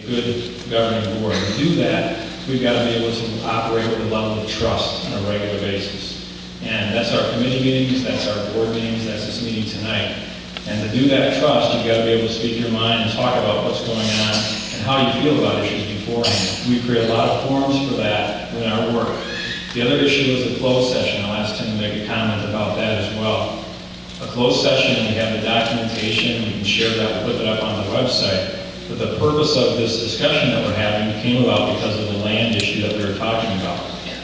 good governing board. To do that, we've got to be able to operate with a level of trust on a regular basis. And that's our committee meetings, that's our board meetings, that's this meeting tonight. And to do that trust, you've got to be able to speak your mind and talk about what's going on and how you feel about issues beforehand. We create a lot of forums for that in our work. The other issue is the closed session. I'll ask Tim to make a comment about that as well. A closed session, we have the documentation, we can share that, we'll put that up on the website. But the purpose of this discussion that we're having came about because of the land issue that we were talking about.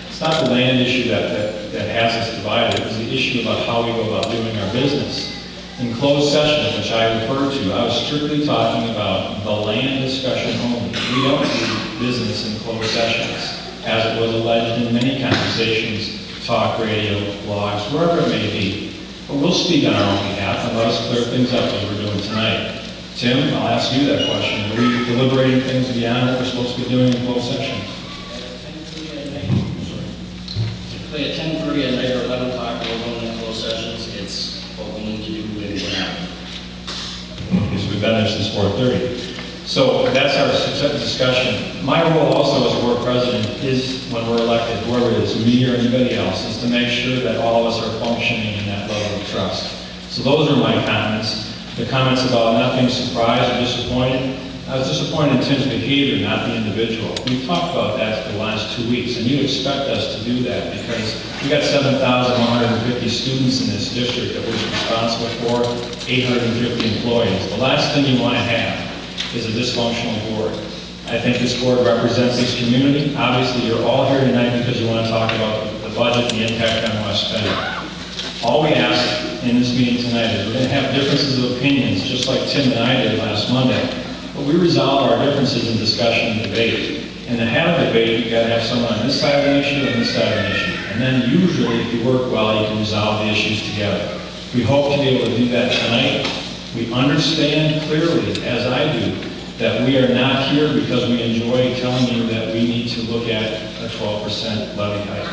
It's not the land issue that has us divided, it was the issue about how we go about doing our business. In closed session, which I referred to, I was strictly talking about the land discussion only. We don't do business in closed sessions, as it was alleged in many conversations, talk radio, blogs, wherever it may be. But we'll speak on our own behalf and let us clear things up as we're doing tonight. Tim, I'll ask you that question. Are we deliberating things beyond what we're supposed to be doing in closed session? Typically at 10:30 at night or 11 o'clock, we're going in closed sessions. It's what we need to do when we're out. Because we've been there since 4:30. So that's our discussion. My role also as board president is, when we're elected, whoever it is, me or anybody else, is to make sure that all of us are functioning in that level of trust. So those are my comments. The comments about not being surprised or disappointed. I was disappointed in Tim's behavior, not the individual. We've talked about that for the last 2 weeks, and you expect us to do that because we got 7,150 students in this district that we're responsible for, 850 employees. The last thing you want to have is a dysfunctional board. I think this board represents this community. Obviously, you're all here tonight because you want to talk about the budget and the impact on West Bend. All we ask in this meeting tonight is we're going to have differences of opinions, just like Tim and I did last Monday. But we resolve our differences in discussion and debate. And to have a debate, you've got to have someone on this side of an issue and this side of an issue. And then usually, if you work well, you can resolve the issues together. We hope to be able to do that tonight. We understand clearly, as I do, that we are not here because we enjoy telling you that we need to look at a 12% levy hike.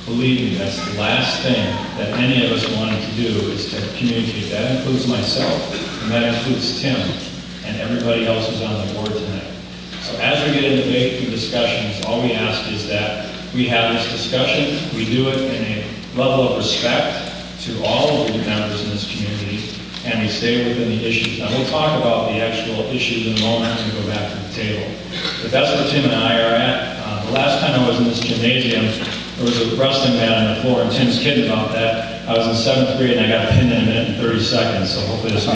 Believe me, that's the last thing that any of us wanted to do is to communicate. That includes myself, and that includes Tim, and everybody else who's on the board tonight. So as we get into debate and discussions, all we ask is that we have this discussion, we do it in a level of respect to all of the members in this community, and we stay within the issues. Now we'll talk about the actual issues in a moment when we go back to the table. But that's where Tim and I are at. The last time I was in this gymnasium, there was a wrestling mat on the floor, and Tim's kidding about that. I was in 7th grade and I got pinned in a minute and 30 seconds, so hopefully this